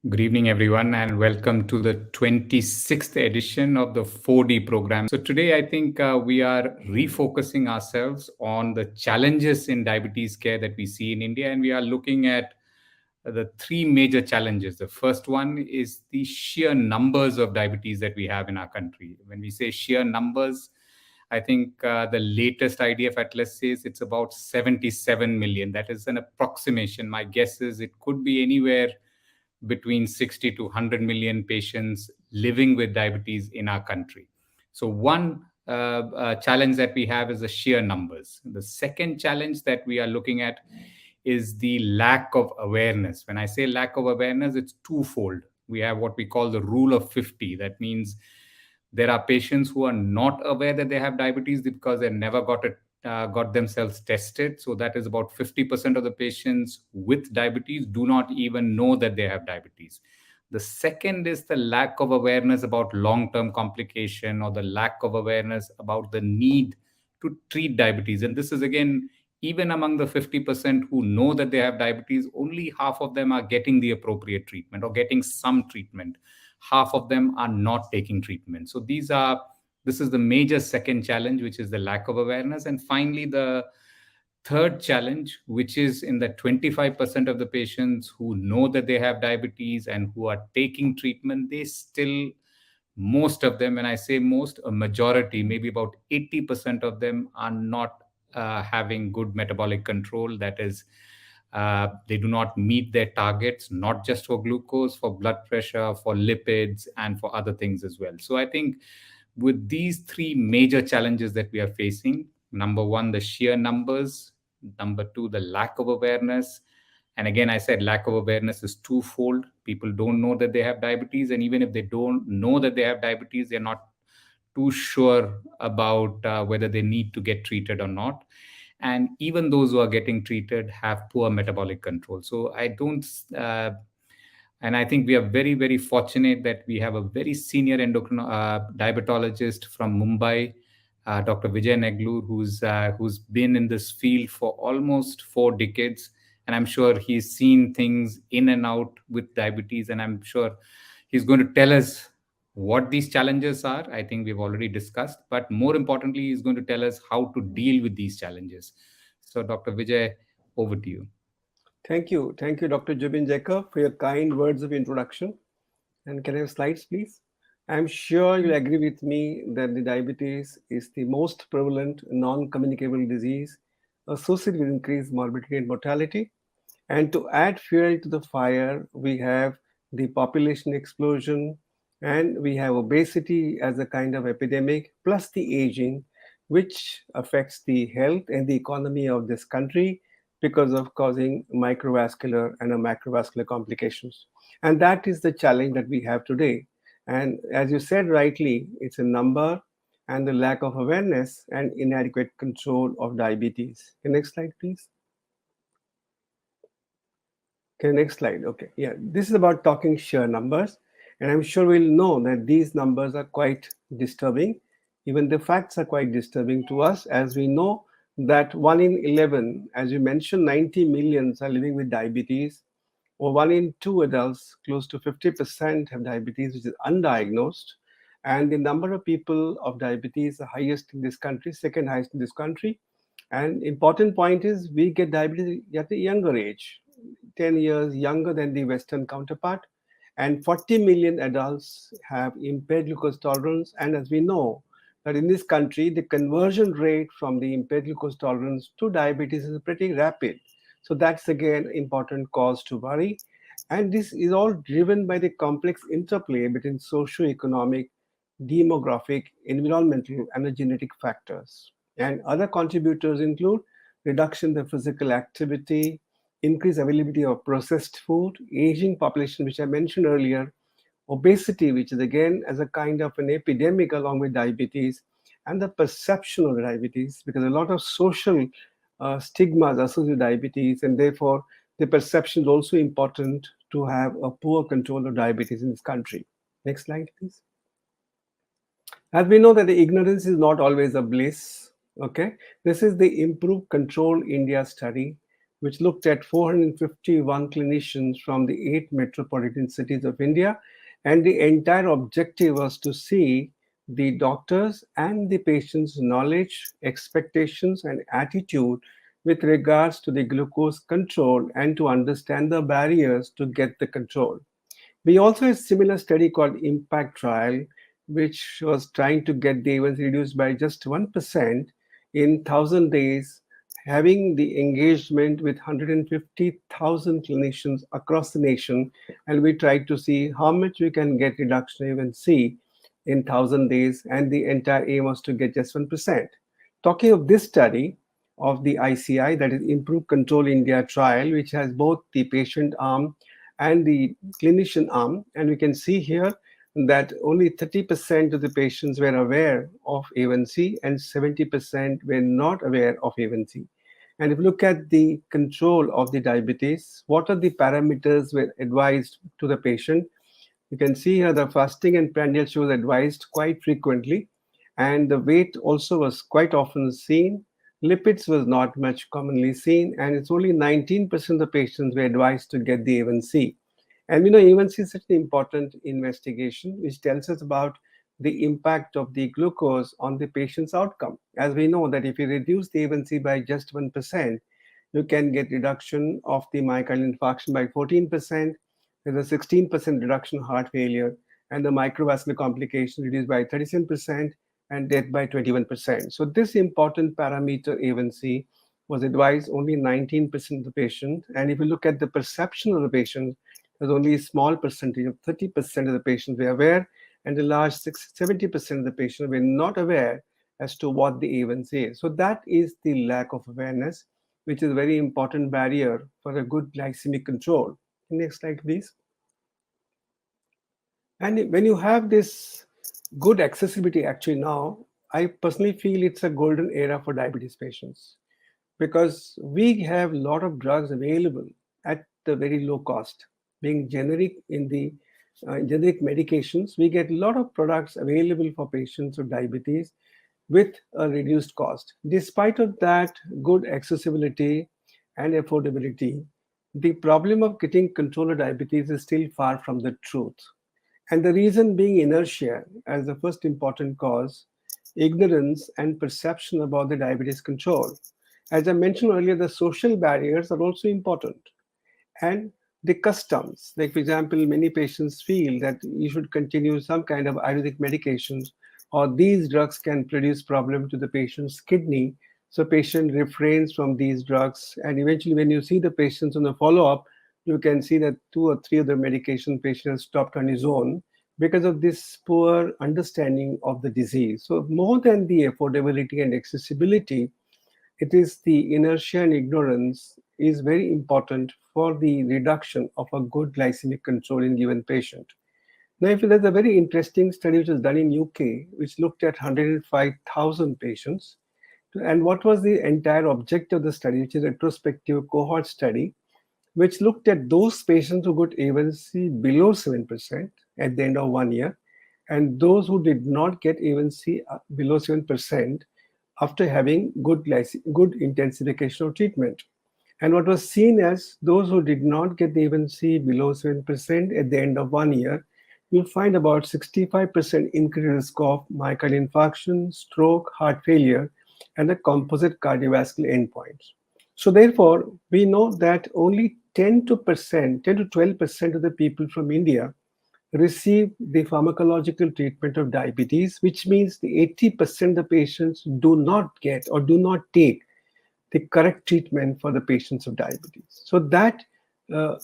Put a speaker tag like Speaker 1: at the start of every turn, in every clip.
Speaker 1: Good evening, everyone, and welcome to the 26th edition of the 4D program. So, today I think we are refocusing ourselves on the challenges in diabetes care that we see in India, and we are looking at the three major challenges. The first one is the sheer numbers of diabetes that we have in our country. When we say sheer numbers, I think the latest IDF Atlas says it's about 77 million. That is an approximation. My guess is it could be anywhere between 60 to 100 million patients living with diabetes in our country. So, one challenge that we have is the sheer numbers. The second challenge that we are looking at is the lack of awareness. When I say lack of awareness, it's twofold. We have what we call the rule of 50. That means there are patients who are not aware that they have diabetes because they never got themselves tested. So that is about 50% of the patients with diabetes do not even know that they have diabetes. The second is the lack of awareness about long-term complication or the lack of awareness about the need to treat diabetes. And this is again, even among the 50% who know that they have diabetes, only half of them are getting the appropriate treatment or getting some treatment. Half of them are not taking treatment. So this is the major second challenge, which is the lack of awareness. And finally, the third challenge, which is in the 25% of the patients who know that they have diabetes and who are taking treatment, they still, most of them, when I say most, a majority, maybe about 80% of them are not having good metabolic control. That is, they do not meet their targets, not just for glucose, for blood pressure, for lipids, and for other things as well. So I think with these three major challenges that we are facing, number one, the sheer numbers, number two, the lack of awareness. And again, I said lack of awareness is twofold. People don't know that they have diabetes. And even if they don't know that they have diabetes, they're not too sure about whether they need to get treated or not. And even those who are getting treated have poor metabolic control. So I don't, and I think we are very, very fortunate that we have a very senior diabetologist from Mumbai, Dr. Vijay Neglur, who's been in this field for almost 4 decades. And I'm sure he's seen things in and out with diabetes. And I'm sure he's going to tell us what these challenges are. I think we've already discussed. But more importantly, he's going to tell us how to deal with these challenges. So, Dr. Vijay, over to you.
Speaker 2: Thank you. Thank you, Dr. Jubin Jacob, for your kind words of introduction. And can I have slides, please? I'm sure you'll agree with me that the diabetes is the most prevalent non-communicable disease associated with increased morbidity and mortality. And to add fuel to the fire, we have the population explosion and we have obesity as a kind of epidemic, plus the aging, which affects the health and the economy of this country because of causing microvascular and macrovascular complications. And that is the challenge that we have today. And as you said rightly, it's a number and the lack of awareness and inadequate control of diabetes. Okay, next slide, please. Okay, next slide. Okay, yeah, this is about talking sheer numbers, and I'm sure we'll know that these numbers are quite disturbing. Even the facts are quite disturbing to us, as we know that 1 in 11, as you mentioned, 90 millions are living with diabetes, or 1 in 2 adults, close to 50% have diabetes, which is undiagnosed. And the number of people of diabetes is the highest in this country, second highest in this country. And important point is we get diabetes at a younger age, 10 years younger than the Western counterpart. And 40 million adults have impaired glucose tolerance. And as we know, that in this country, the conversion rate from the impaired glucose tolerance to diabetes is pretty rapid. So that's again important cause to worry. And this is all driven by the complex interplay between socio-economic, demographic, environmental, and the genetic factors. And other contributors include reduction in the physical activity, increased availability of processed food, aging population, which I mentioned earlier, obesity, which is again as a kind of an epidemic along with diabetes, and the perception of diabetes, because a lot of social stigmas associated with diabetes, and therefore the perception is also important to have a poor control of diabetes in this country. Next slide, please. As we know that the ignorance is not always a bliss, okay? This is the Improved Control India study which looked at 451 clinicians from the 8 metropolitan cities of India. And the entire objective was to see the doctors and the patient's knowledge, expectations, and attitude with regards to the glucose control and to understand the barriers to get the control. We also had a similar study called Impact Trial, which was trying to get the events reduced by just 1% in 1,000 days, having the engagement with 150,000 clinicians across the nation. And we tried to see how much we can get reduction in A1C in 1,000 days, and the entire aim was to get just 1%. Talking of this study of the ICI, that is Improve Control India trial, which has both the patient arm and the clinician arm. And we can see here that only 30% of the patients were aware of A1C and 70% were not aware of A1C. And if you look at the control of the diabetes, what are the parameters were advised to the patient? You can see here the fasting and prandial sugar was advised quite frequently, and the weight also was quite often seen. Lipids was not much commonly seen, and it's only 19% of the patients were advised to get the A1C. And we know A1C is such an important investigation which tells us about the impact of the glucose on the patient's outcome. As we know that if you reduce the A1C by just 1%, you can get reduction of the myocardial infarction by 14%. There's a 16% reduction in heart failure, and the microvascular complications reduced by 37% and death by 21%. So this important parameter A1C was advised only 19% of the patient. And if you look at the perception of the patient, there's only a small percentage of 30% of the patients were aware, and a large 70% of the patients were not aware as to what the A1C is. So that is the lack of awareness, which is a very important barrier for a good glycemic control. Next slide, please. And when you have this good accessibility, actually now, I personally feel it's a golden era for diabetes patients because we have a lot of drugs available at the very low cost. Being generic in the generic medications, we get a lot of products available for patients with diabetes with a reduced cost. Despite of that good accessibility and affordability, the problem of getting control of diabetes is still far from the truth. And the reason being inertia as the first important cause, ignorance and perception about the diabetes control. As I mentioned earlier, the social barriers are also important. And the customs, like for example, many patients feel that you should continue some kind of Ayurvedic medications, or these drugs can produce problem to the patient's kidney. So patient refrains from these drugs. And eventually when you see the patients on the follow-up, you can see that 2 or 3 of the medication patients stopped on his own because of this poor understanding of the disease. So more than the affordability and accessibility, it is the inertia and ignorance is very important for the reduction of a good glycemic control in given patient. Now, if there's a very interesting study which was done in UK, which looked at 105,000 patients, and what was the entire objective of the study, which is a retrospective cohort study, which looked at those patients who got A1C below 7% at the end of 1 year, and those who did not get A1C below 7% after having good intensification of treatment. And what was seen as those who did not get the A1C below 7% at the end of 1 year, you'll find about 65% increased risk of myocardial infarction, stroke, heart failure, and the composite cardiovascular endpoints. So therefore, we know that only 10 to 12% of the people from India receive the pharmacological treatment of diabetes, which means the 80% of patients do not get or do not take the correct treatment for the patients of diabetes. So that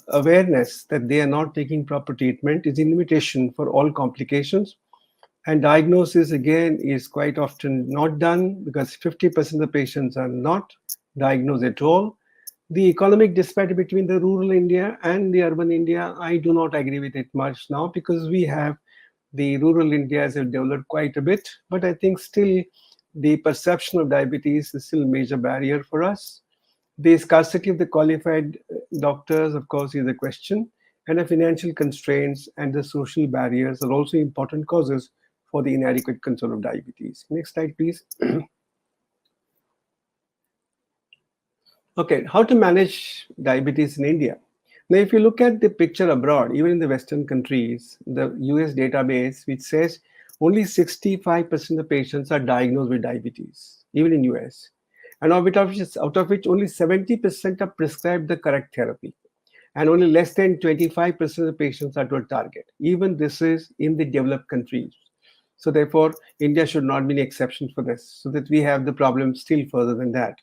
Speaker 2: awareness that they are not taking proper treatment is an invitation for all complications. And diagnosis again is quite often not done because 50% of the patients are not diagnosed at all. The economic disparity between the rural India and the urban India, I do not agree with it much now because we have the rural India has developed quite a bit, but I think still the perception of diabetes is still a major barrier for us. The scarcity of the qualified doctors, of course, is a question, and the financial constraints and the social barriers are also important causes for the inadequate control of diabetes. Next slide, please. Okay, how to manage diabetes in India? Now, if you look at the picture abroad, even in the Western countries, the US database, which says only 65% of patients are diagnosed with diabetes, even in US. And out of which only 70% are prescribed the correct therapy. And only less than 25% of the patients are to a target. Even this is in the developed countries. So therefore, India should not be an exception for this, so that we have the problem still further than that.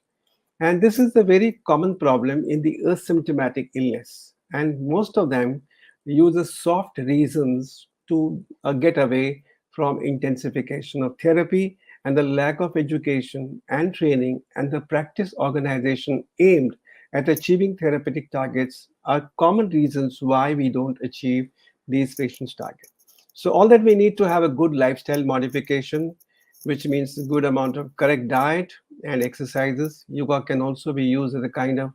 Speaker 2: And this is a very common problem in the asymptomatic illness. And most of them use soft reasons to get away from intensification of therapy, and the lack of education and training and the practice organization aimed at achieving therapeutic targets are common reasons why we don't achieve these patients' targets. So all that we need to have a good lifestyle modification, which means a good amount of correct diet and exercises. Yoga can also be used as a kind of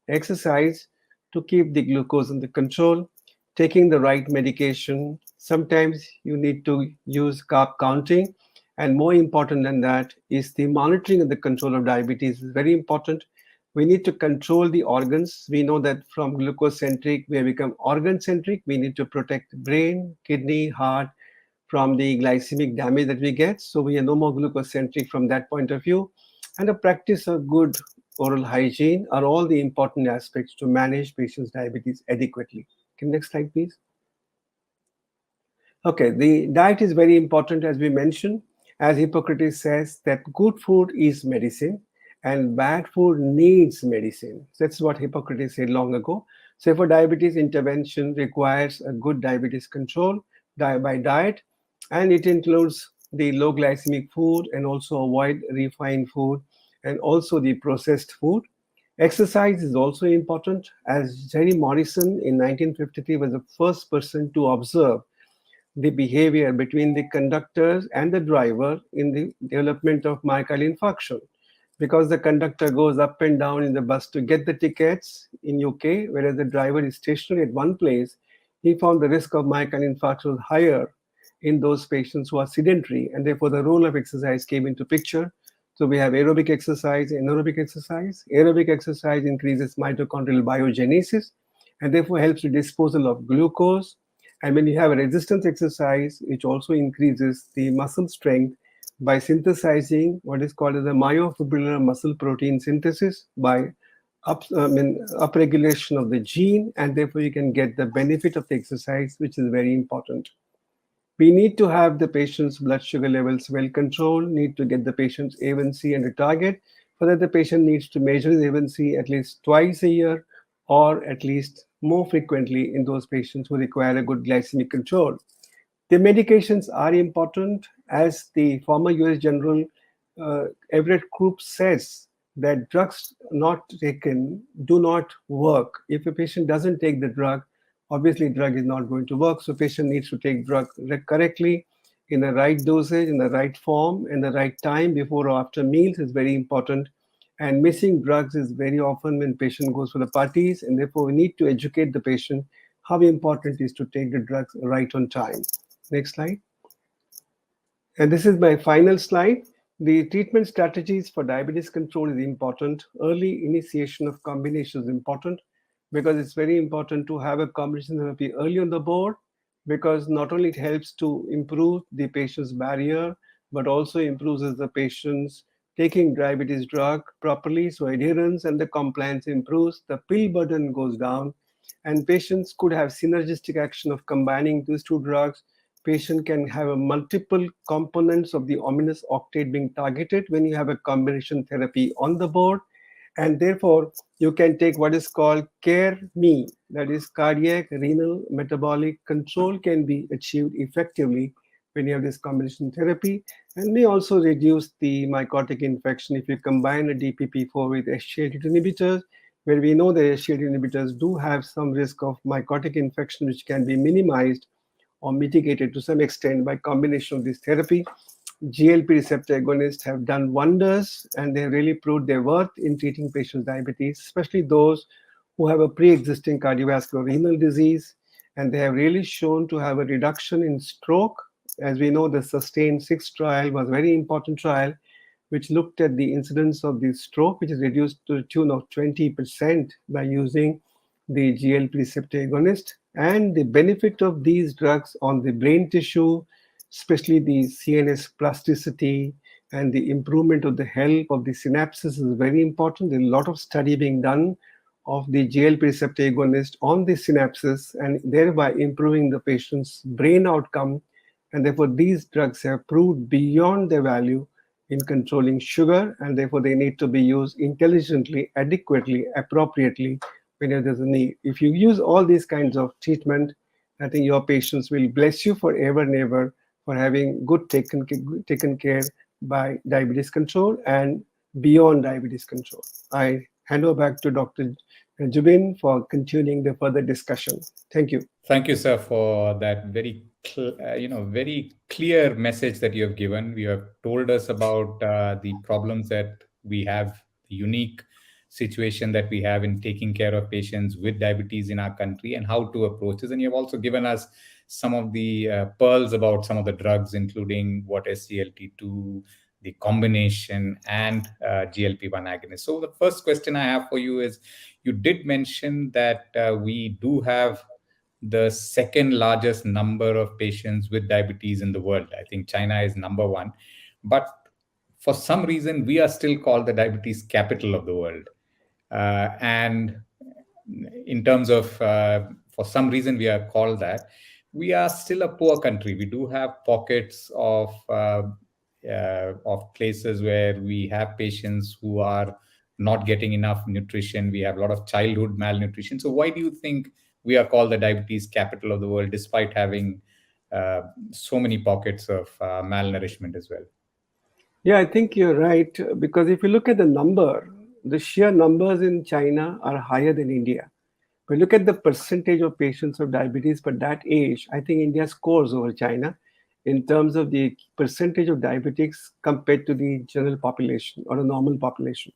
Speaker 2: exercise to keep the glucose under control, taking the right medication. Sometimes you need to use carb counting, and more important than that is the monitoring and the control of diabetes is very important. We need to control the organs. We know that from glucose centric we have become organ centric. We need to protect brain, kidney, heart from the glycemic damage that we get. So we are no more glucocentric from that point of view. And the practice of good oral hygiene are all the important aspects to manage patients' diabetes adequately. Can next slide, please? Okay, the diet is very important as we mentioned, as Hippocrates says that good food is medicine and bad food needs medicine. That's what Hippocrates said long ago. So for diabetes intervention requires a good diabetes control by diet, and it includes the low glycemic food and also avoid refined food and also the processed food. Exercise is also important, as Jerry Morrison in 1953 was the first person to observe the behavior between the conductors and the driver in the development of myocardial infarction, because the conductor goes up and down in the bus to get the tickets in UK, whereas the driver is stationary at one place. He found the risk of myocardial infarction was higher in those patients who are sedentary, and therefore the role of exercise came into picture. So we have aerobic exercise, anaerobic exercise. Aerobic exercise increases mitochondrial biogenesis and therefore helps with disposal of glucose. And when you have a resistance exercise, which also increases the muscle strength by synthesizing what is called as the myofibrillar muscle protein synthesis by upregulation of the gene, and therefore you can get the benefit of the exercise, which is very important. We need to have the patient's blood sugar levels well controlled, need to get the patient's A1C under target. For that, the patient needs to measure his A1C at least twice a year or at least more frequently in those patients who require a good glycemic control. The medications are important, as the former US General Everett Koop says that drugs not taken do not work. If a patient doesn't take the drug, obviously drug is not going to work. So patient needs to take drug correctly in the right dosage, in the right form, in the right time before or after meals is very important. And missing drugs is very often when patient goes for the parties, and therefore we need to educate the patient how important it is to take the drugs right on time. Next slide. And this is my final slide. The treatment strategies for diabetes control is important. Early initiation of combination is important, because it's very important to have a combination therapy early on the board, because not only it helps to improve the patient's barrier, but also improves the patient's taking diabetes drug properly. So adherence and the compliance improves, the pill burden goes down, and patients could have synergistic action of combining these two drugs. Patient can have a multiple components of the ominous octet being targeted when you have a combination therapy on the board, and therefore you can take what is called care me, that is cardiac renal metabolic control can be achieved effectively when you have this combination therapy, and may also reduce the mycotic infection if you combine a DPP4 with SGLT2 inhibitors, where we know the SGLT2 inhibitors do have some risk of mycotic infection, which can be minimized or mitigated to some extent by combination of this therapy. GLP receptor agonists have done wonders, and they really proved their worth in treating patients' diabetes, especially those who have a pre-existing cardiovascular renal disease, and they have really shown to have a reduction in stroke. As we know, the SUSTAIN 6 trial was a very important trial, which looked at the incidence of the stroke, which is reduced to the tune of 20% by using the GLP receptor agonist, and the benefit of these drugs on the brain tissue, especially the CNS plasticity and the improvement of the health of the synapses is very important. There's a lot of study being done of the GLP receptor agonist on the synapses and thereby improving the patient's brain outcome. And therefore, these drugs have proved beyond their value in controlling sugar, and therefore they need to be used intelligently, adequately, appropriately whenever there's a need. If you use all these kinds of treatment, I think your patients will bless you forever and ever for having good taken care by diabetes control and beyond diabetes control. I hand over back to Dr. Jubin for continuing the further discussion. Thank you.
Speaker 1: Thank you, sir, for that very clear message that you have given. You have told us about the problems that we have, the unique situation that we have in taking care of patients with diabetes in our country, and how to approach this. And you have also given us some of the pearls about some of the drugs, including what SGLT2, the combination, and GLP-1 agonist. So the first question I have for you is, you did mention that we do have the second largest number of patients with diabetes in the world. I think China is number one. But for some reason, we are still called the diabetes capital of the world. And in terms of, for some reason, we are called that. We are still a poor country. We do have pockets of places where we have patients who are not getting enough nutrition. We have a lot of childhood malnutrition. So why do you think we are called the diabetes capital of the world, despite having so many pockets of malnourishment as well?
Speaker 2: Yeah, I think you're right. Because if you look at the sheer numbers in China are higher than India. But look at the percentage of patients of diabetes per that age, I think India scores over China in terms of the percentage of diabetics compared to the general population or a normal population.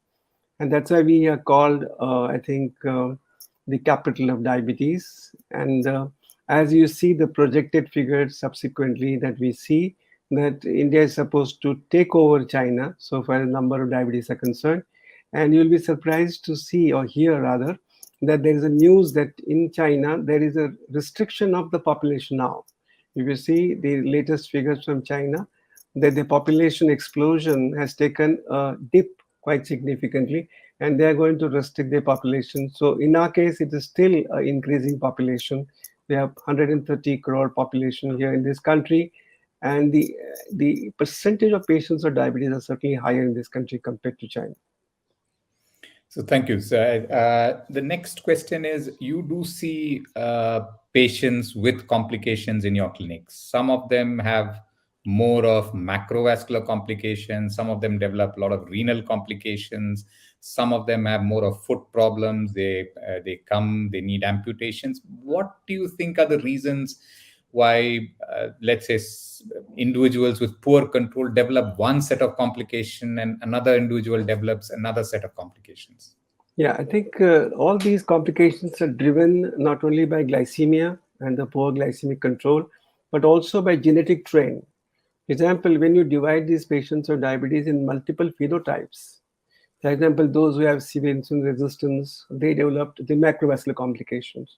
Speaker 2: And that's why we are called, I think, the capital of diabetes. And as you see the projected figures subsequently that we see, that India is supposed to take over China so far as number of diabetes are concerned. And you'll be surprised to see, or hear rather, that there is a news that in China there is a restriction of the population now. If you see the latest figures from China, that the population explosion has taken a dip quite significantly, and they are going to restrict their population. So in our case, it is still an increasing population. We have 130 crore population here in this country, and the percentage of patients with diabetes are certainly higher in this country compared to China.
Speaker 1: So thank you. So the next question is, you do see patients with complications in your clinics. Some of them have more of macrovascular complications. Some of them develop a lot of renal complications. Some of them have more of foot problems. They need amputations. What do you think are the reasons why, let's say, individuals with poor control develop one set of complication and another individual develops another set of complications?
Speaker 2: Yeah, I think all these complications are driven not only by glycemia and the poor glycemic control, but also by genetic trend. For example, when you divide these patients with diabetes in multiple phenotypes, for example, those who have severe insulin resistance, they developed the macrovascular complications.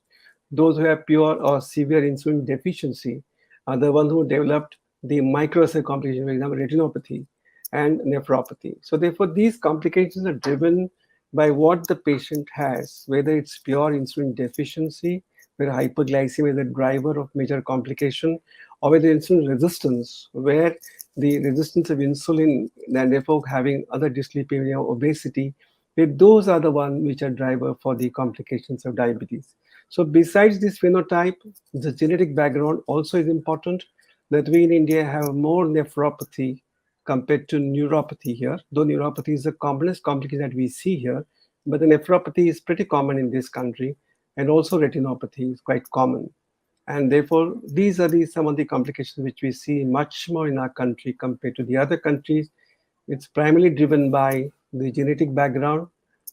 Speaker 2: Those who have pure or severe insulin deficiency are the ones who developed the microvascular complications, for example, retinopathy and nephropathy. So therefore, these complications are driven by what the patient has, whether it's pure insulin deficiency, where hyperglycemia is a driver of major complication, or whether insulin resistance, where the resistance of insulin and therefore having other dyslipidemia, obesity, those are the ones which are driver for the complications of diabetes. So besides this phenotype, the genetic background also is important, that we in India have more nephropathy compared to neuropathy here, though neuropathy is the commonest complication that we see here, but the nephropathy is pretty common in this country, and also retinopathy is quite common. And therefore, these are some of the complications which we see much more in our country compared to the other countries. It's primarily driven by the genetic background,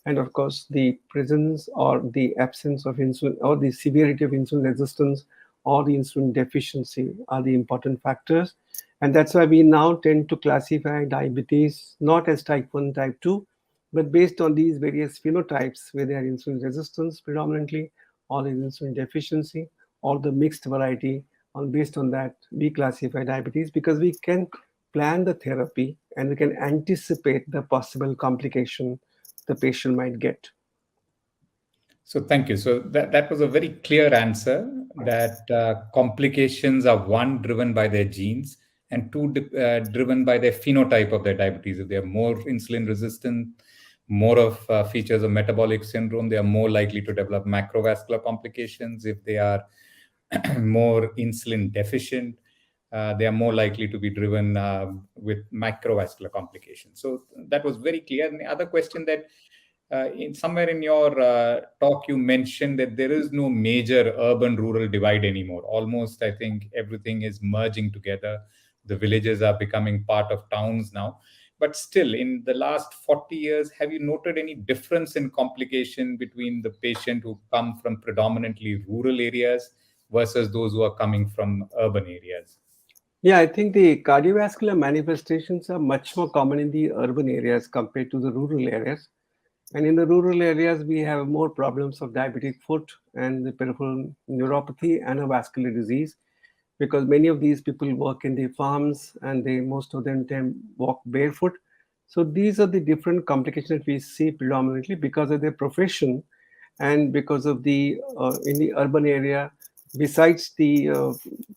Speaker 2: and of course, the presence or the absence of insulin, or the severity of insulin resistance, or the insulin deficiency are the important factors. And that's why we now tend to classify diabetes not as type 1, type 2, but based on these various phenotypes, whether they are insulin resistance predominantly, or is insulin deficiency, or the mixed variety. And based on that, we classify diabetes because we can plan the therapy and we can anticipate the possible complication the patient might get.
Speaker 1: So thank you. So that was a very clear answer that complications are one driven by their genes and two driven by their phenotype of their diabetes. If they are more insulin resistant, more of features of metabolic syndrome, they are more likely to develop macrovascular complications. If they are more insulin deficient, they are more likely to be driven with microvascular complications. So that was very clear. And the other question that in somewhere in your talk, you mentioned that there is no major urban-rural divide anymore. Almost, I think everything is merging together. The villages are becoming part of towns now. But still, in the last 40 years, have you noted any difference in complication between the patient who come from predominantly rural areas versus those who are coming from urban areas?
Speaker 2: Yeah, I think the cardiovascular manifestations are much more common in the urban areas compared to the rural areas. And in the rural areas, we have more problems of diabetic foot and the peripheral neuropathy and a vascular disease because many of these people work in the farms and they most of them walk barefoot. So these are the different complications that we see predominantly because of their profession and because of the in the urban area. Besides the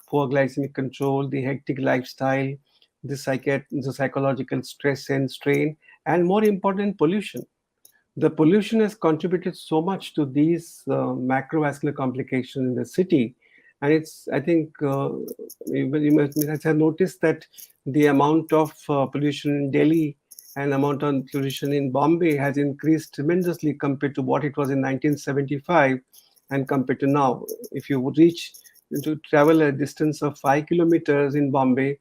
Speaker 2: poor glycemic control, the hectic lifestyle, the psychological stress and strain, and more important, pollution. The pollution has contributed so much to these macrovascular complications in the city. And it's, I think, you must have noticed that the amount of pollution in Delhi and amount of pollution in Bombay has increased tremendously compared to what it was in 1975 and compared to now. If you would reach to travel a distance of 5 kilometers in Bombay,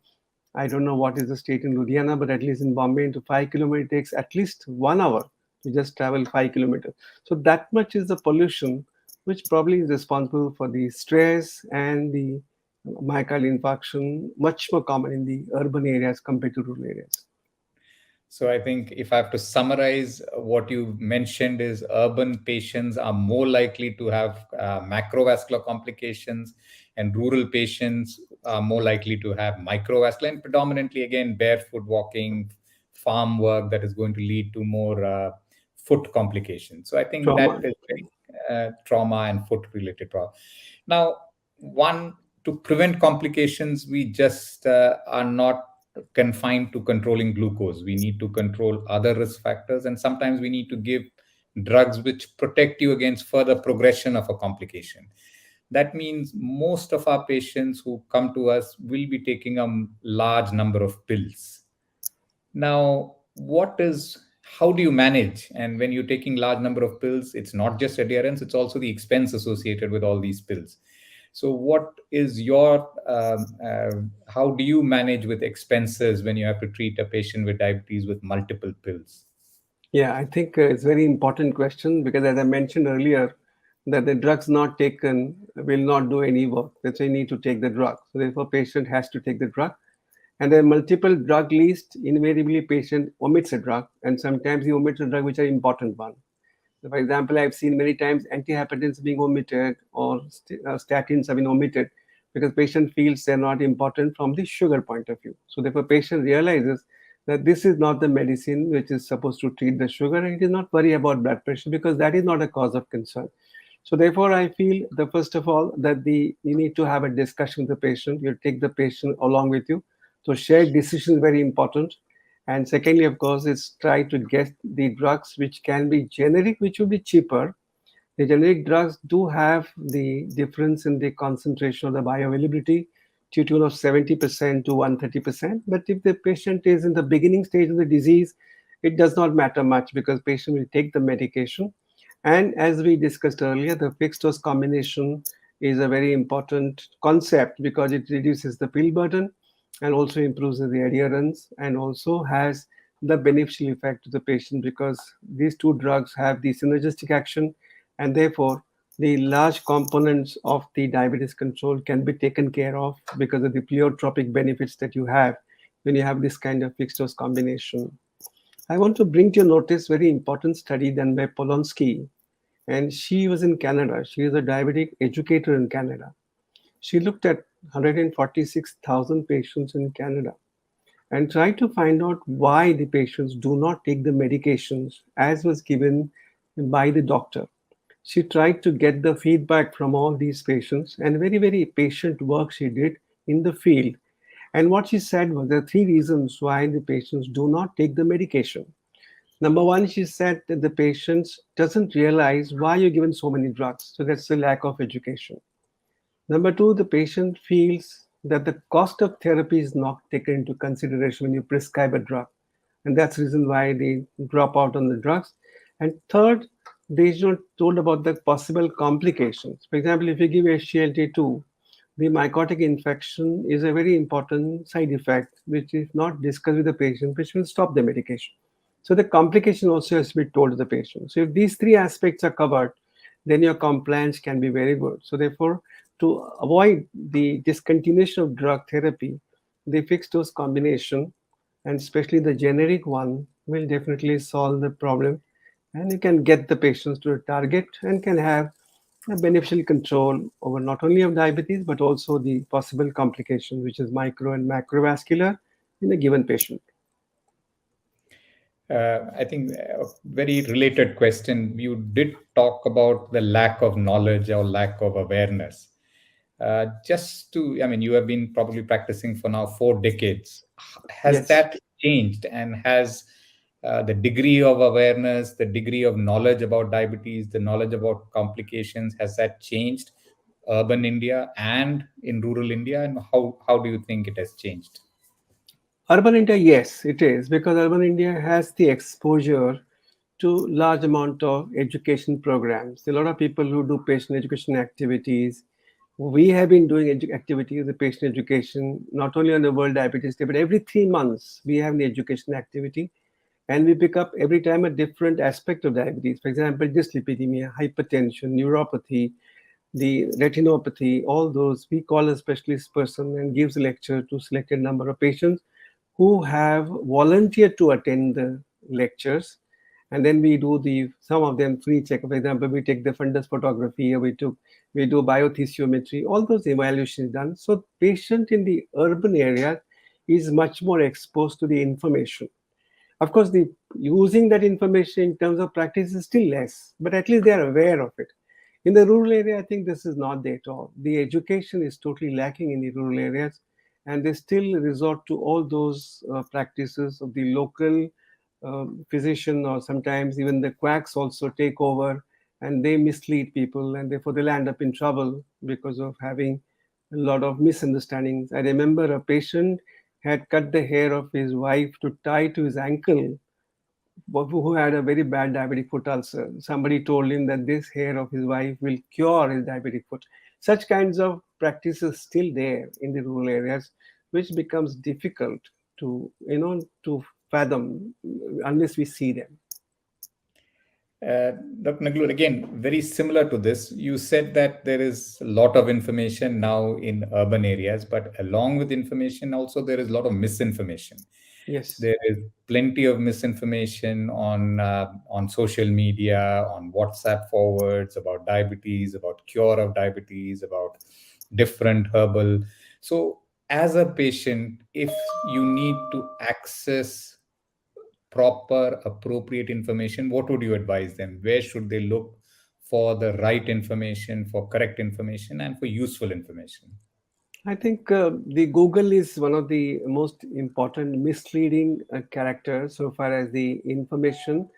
Speaker 2: I don't know what is the state in Ludhiana, but at least in Bombay, into 5 kilometers takes at least 1 hour to just travel 5 kilometers. So that much is the pollution, which probably is responsible for the stress and the myocardial infarction, much more common in the urban areas compared to rural areas.
Speaker 1: So I think if I have to summarize what you mentioned is urban patients are more likely to have macrovascular complications and rural patients are more likely to have microvascular and predominantly again barefoot walking, farm work that is going to lead to more foot complications. So I think that
Speaker 2: Trauma.
Speaker 1: is very trauma and foot related trauma. Now, one to prevent complications, we just are not confined to controlling glucose. We need to control other risk factors, and sometimes we need to give drugs which protect you against further progression of a complication. That means most of our patients who come to us will be taking a large number of pills. Now, how do you manage? And when you're taking large number of pills, it's not just adherence, it's also the expense associated with all these pills. So what is your how do you manage with expenses when you have to treat a patient with diabetes with multiple pills?
Speaker 2: Yeah, I think it's a very important question because, as I mentioned earlier, that the drugs not taken will not do any work. That's why you need to take the drug. So therefore, patient has to take the drug. And there are multiple drug lists. Invariably, patient omits a drug, and sometimes he omits a drug which are important one. So for example, I've seen many times antihypertensives being omitted or statins have been omitted because patient feels they're not important from the sugar point of view. So therefore, patient realizes that this is not the medicine which is supposed to treat the sugar, and it is not worry about blood pressure because that is not a cause of concern. So therefore, I feel the first of all that you need to have a discussion with the patient. You take the patient along with you. So shared decision is very important. And secondly, of course, is try to get the drugs which can be generic, which will be cheaper. The generic drugs do have the difference in the concentration of the bioavailability to tune of 70% to 130%. But if the patient is in the beginning stage of the disease, it does not matter much because patient will take the medication. And as we discussed earlier, the fixed dose combination is a very important concept because it reduces the pill burden and also improves the adherence and also has the beneficial effect to the patient because these two drugs have the synergistic action and therefore the large components of the diabetes control can be taken care of because of the pleiotropic benefits that you have when you have this kind of fixed dose combination. I want to bring to your notice very important study done by Polonsky, and she was in Canada. She is a diabetic educator in Canada. She looked at 146,000 patients in Canada and tried to find out why the patients do not take the medications as was given by the doctor. She tried to get the feedback from all these patients, and very, very patient work she did in the field. And what she said was there are three reasons why the patients do not take the medication. Number one, she said that the patients doesn't realize why you're given so many drugs. So that's the lack of education. Number two, the patient feels that the cost of therapy is not taken into consideration when you prescribe a drug. And that's the reason why they drop out on the drugs. And third, they are not told about the possible complications. For example, if you give SGLT2, the mycotic infection is a very important side effect, which is not discussed with the patient, which will stop the medication. So the complication also has to be told to the patient. So if these three aspects are covered, then your compliance can be very good. So therefore, to avoid the discontinuation of drug therapy, the fixed dose combination, and especially the generic one, will definitely solve the problem. And you can get the patients to a target and can have a beneficial control over not only of diabetes but also the possible complications, which is micro and macrovascular in a given patient.
Speaker 1: I think a very related question. You did talk about the lack of knowledge or lack of awareness. Just to, I mean, you have been probably practicing for now 4 decades. Has
Speaker 2: Yes.
Speaker 1: that changed, and has the degree of awareness, the degree of knowledge about diabetes, the knowledge about complications, has that changed urban India and in rural India? And how do you think it has changed?
Speaker 2: Urban India, yes, it is, because urban India has the exposure to large amount of education programs. A lot of people who do patient education activities. We have been doing activities, the patient education, not only on the World Diabetes Day, but every 3 months we have an education activity, and we pick up every time a different aspect of diabetes. For example, dyslipidemia, hypertension, neuropathy, the retinopathy, all those. We call a specialist person and gives a lecture to selected number of patients who have volunteered to attend the lectures. And then we do the some of them free check. For example, we take the fundus photography, or we do biothessiometry, all those evaluations done. So patient in the urban area is much more exposed to the information. Of course, the using that information in terms of practice is still less, but at least they are aware of it. In the rural area, I think this is not there at all. The education is totally lacking in the rural areas, and they still resort to all those practices of the local physician, or sometimes even the quacks also take over, and they mislead people, and therefore they'll end up in trouble because of having a lot of misunderstandings. I remember a patient had cut the hair of his wife to tie to his ankle, who had a very bad diabetic foot ulcer. Somebody told him that this hair of his wife will cure his diabetic foot. Such kinds of practices still there in the rural areas, which becomes difficult to to fathom unless we see them.
Speaker 1: Uh, Dr. Naglur, again, very similar to this, you said that there is a lot of information now in urban areas, but along with information, also there is a lot of misinformation.
Speaker 2: Yes.
Speaker 1: There is plenty of misinformation on social media, on WhatsApp forwards about diabetes, about cure of diabetes, about different herbal. So, as a patient, if you need to access proper, appropriate information, what would you advise them? Where should they look for the right information, for correct information, and for useful information?
Speaker 2: I think the Google is one of the most important misleading characters so far as the information,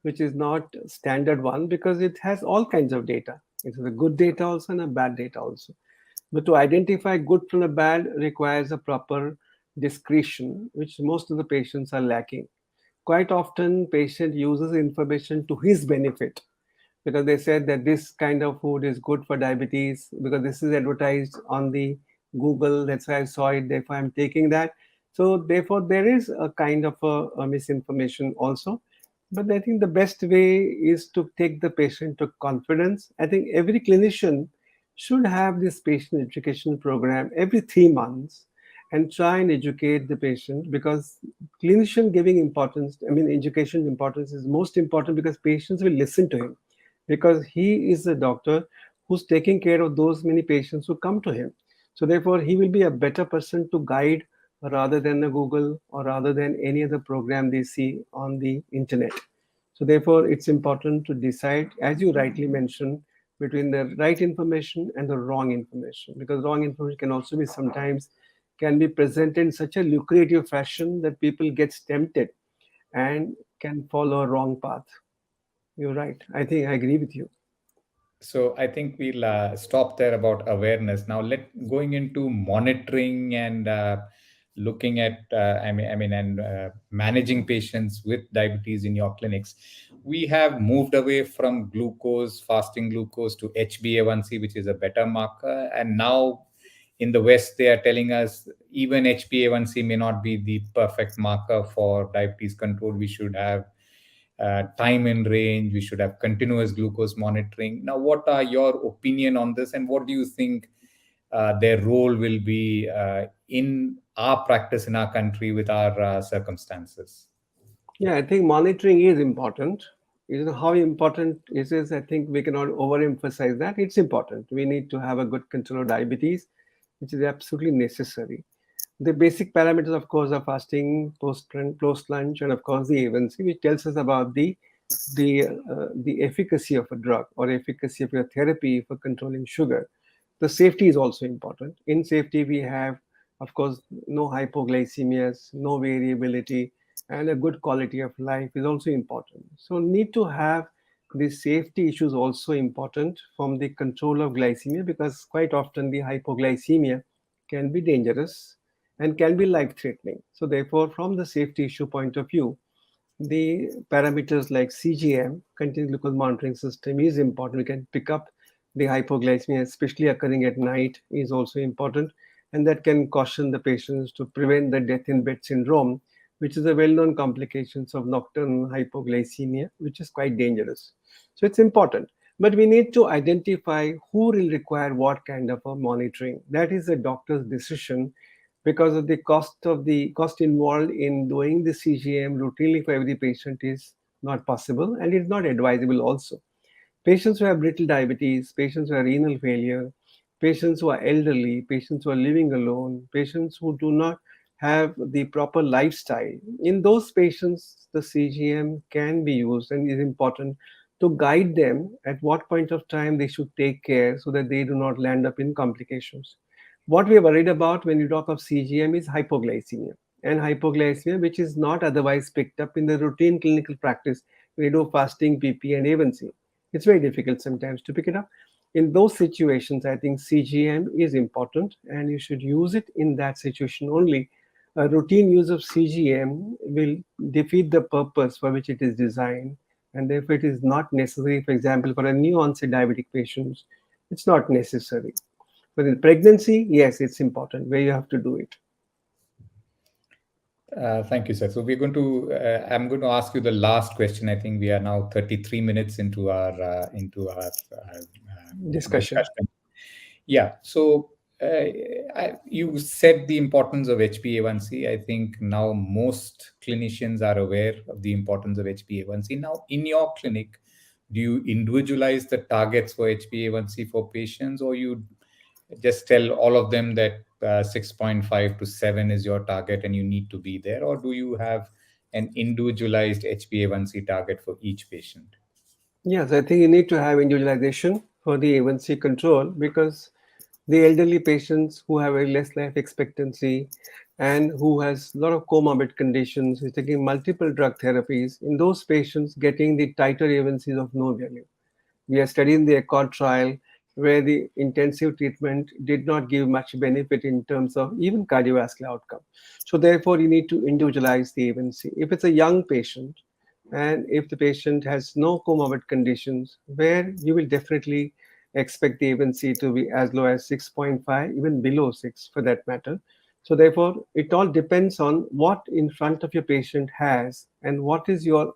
Speaker 2: which is not standard one, because it has all kinds of data. It has a good data also and a bad data also. But to identify good from the bad requires a proper discretion, which most of the patients are lacking. Quite often, patient uses information to his benefit, because they said that this kind of food is good for diabetes because this is advertised on the Google. That's why I saw it. Therefore, I'm taking that. So therefore, there is a kind of a misinformation also. But I think the best way is to take the patient to confidence. I think every clinician should have this patient education program every 3 months and try and educate the patient, because clinician giving importance, I mean, education importance is most important because patients will listen to him, because he is a doctor who's taking care of those many patients who come to him. So therefore, he will be a better person to guide rather than a Google or rather than any other program they see on the internet. So therefore, it's important to decide, as you rightly mentioned, between the right information and the wrong information, because wrong information can also be sometimes can be presented in such a lucrative fashion that people get tempted and can follow a wrong path. You're right. I think I agree with you.
Speaker 1: So I think we'll stop there about awareness. Now, going into monitoring and looking at, and managing patients with diabetes in your clinics. We have moved away from glucose, fasting glucose, to HbA1c, which is a better marker. And now in the West, they are telling us even HbA1c may not be the perfect marker for diabetes control. We should have time in range. We should have continuous glucose monitoring. Now, what are your opinion on this, and what do you think their role will be in our practice in our country with our circumstances?
Speaker 2: Yeah, I think monitoring is important. You know how important it is. I think we cannot overemphasize that. It's important. We need to have a good control of diabetes, which is absolutely necessary. The basic parameters, of course, are fasting, post lunch, and of course the A1C, which tells us about the efficacy of a drug or efficacy of your therapy for controlling sugar. The safety is also important. In safety, we have, of course, no hypoglycemias, no variability, and a good quality of life is also important. So, need to have the safety issues also important from the control of glycemia, because quite often the hypoglycemia can be dangerous and can be life threatening. So, therefore, from the safety issue point of view, the parameters like CGM, continuous glucose monitoring system, is important. We can pick up the hypoglycemia, especially occurring at night, is also important, and that can caution the patients to prevent the death in bed syndrome, which is a well-known complications of nocturnal hypoglycemia, which is quite dangerous. So it's important, but we need to identify who will require what kind of a monitoring. That is a doctor's decision, because of the cost involved in doing the CGM routinely for every patient is not possible, and it's not advisable also. Patients who have brittle diabetes, patients who have renal failure, patients who are elderly, patients who are living alone, patients who do not have the proper lifestyle, in those patients, the CGM can be used and is important to guide them at what point of time they should take care so that they do not land up in complications. What we are worried about when you talk of CGM is hypoglycemia, and hypoglycemia which is not otherwise picked up in the routine clinical practice when you do fasting, PP, and A1C. It's very difficult sometimes to pick it up. In those situations, I think CGM is important and you should use it in that situation only. A routine use of CGM will defeat the purpose for which it is designed, and therefore it is not necessary. For example, for a new onset diabetic patients, it's not necessary. But in pregnancy, yes, it's important where you have to do it.
Speaker 1: Thank you, sir. So I'm going to ask you the last question. I think we are now 33 minutes
Speaker 2: Discussion.
Speaker 1: discussion. Yeah. So you said the importance of HbA1c. I think now most clinicians are aware of the importance of HbA1c. Now, in your clinic, do you individualize the targets for HbA1c for patients, or you just tell all of them that 6.5 to 7 is your target and you need to be there, or do you have an individualized HbA1c target for each patient?
Speaker 2: Yes, I think you need to have individualization for the A1C control, because the elderly patients who have a less life expectancy and who has a lot of comorbid conditions, is taking multiple drug therapies, in those patients getting the tighter A1C is of no value. We are studying the ACCORD trial where the intensive treatment did not give much benefit in terms of even cardiovascular outcome. So therefore, you need to individualize the A1C. If it's a young patient and if the patient has no comorbid conditions, where you will definitely expect the A1C to be as low as 6.5, even below 6 for that matter. So therefore, it all depends on what in front of your patient has and what is your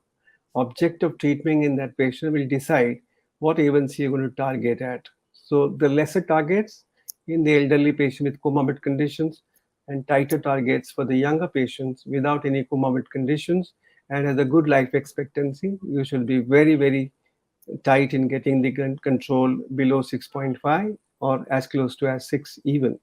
Speaker 2: object of treatment in that patient will decide what A1C you're going to target at. So the lesser targets in the elderly patient with comorbid conditions and tighter targets for the younger patients without any comorbid conditions and has a good life expectancy. You should be very, very tight in getting the control below 6.5 or as close to as 6 even.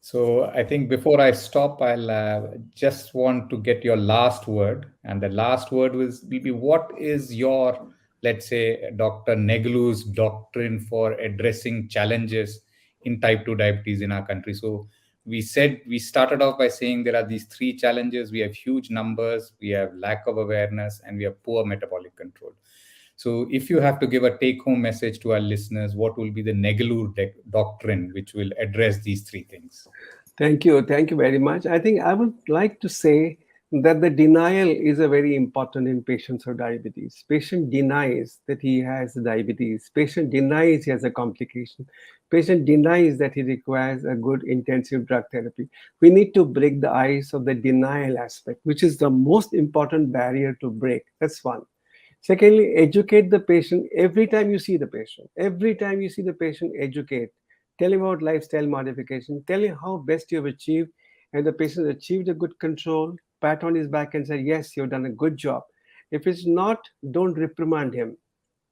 Speaker 1: So I think before I stop, I'll just want to get your last word. And the last word will be what is your, let's say, Dr. Neglu's doctrine for addressing challenges in type 2 diabetes in our country? So we started off by saying there are these three challenges. We have huge numbers, we have lack of awareness, and we have poor metabolic control. So, if you have to give a take home message to our listeners, what will be the Negelu doctrine which will address these three things?
Speaker 2: Thank you. Thank you very much. I think I would like to say that the denial is a very important in patients of diabetes. Patient denies that he has diabetes. Patient denies he has a complication. Patient denies that he requires a good intensive drug therapy. We need to break the ice of the denial aspect, which is the most important barrier to break. That's one. Secondly, educate the patient every time you see the patient. Every time you see the patient, educate. Tell him about lifestyle modification. Tell him how best you have achieved, and the patient has achieved a good control. Pat on his back and say, "Yes, you've done a good job." If it's not, don't reprimand him.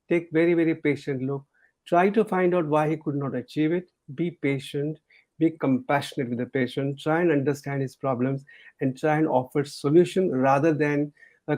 Speaker 2: Take very, very patient look. Try to find out why he could not achieve it. Be patient. Be compassionate with the patient. Try and understand his problems and try and offer solution rather than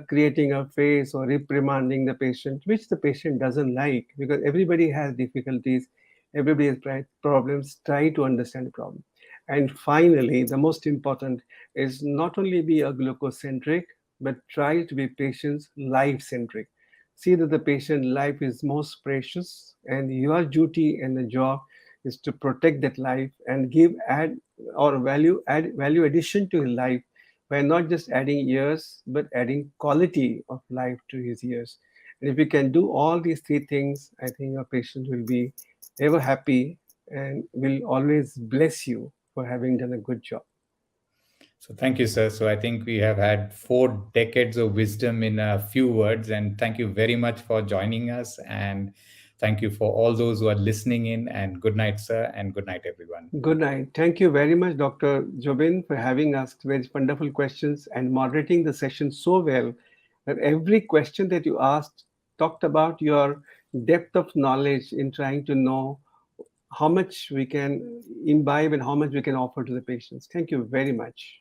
Speaker 2: creating a face or reprimanding the patient, which the patient doesn't like because everybody has difficulties. Everybody has problems. Try to understand the problem. And finally, the most important is not only be a glucocentric, but try to be patient life centric. See that the patient life is most precious and your duty and the job is to protect that life and give add or value addition to his life by not just adding years but adding quality of life to his years. And if you can do all these three things, I think your patient will be ever happy and will always bless you for having done a good job.
Speaker 1: So, thank you, sir. So, I think we have had 4 decades of wisdom in a few words. And thank you very much for joining us. And thank you for all those who are listening in. And good night, sir. And good night, everyone.
Speaker 2: Good night. Thank you very much, Dr. Jobin, for having asked very wonderful questions and moderating the session so well that every question that you asked talked about your depth of knowledge in trying to know how much we can imbibe and how much we can offer to the patients. Thank you very much.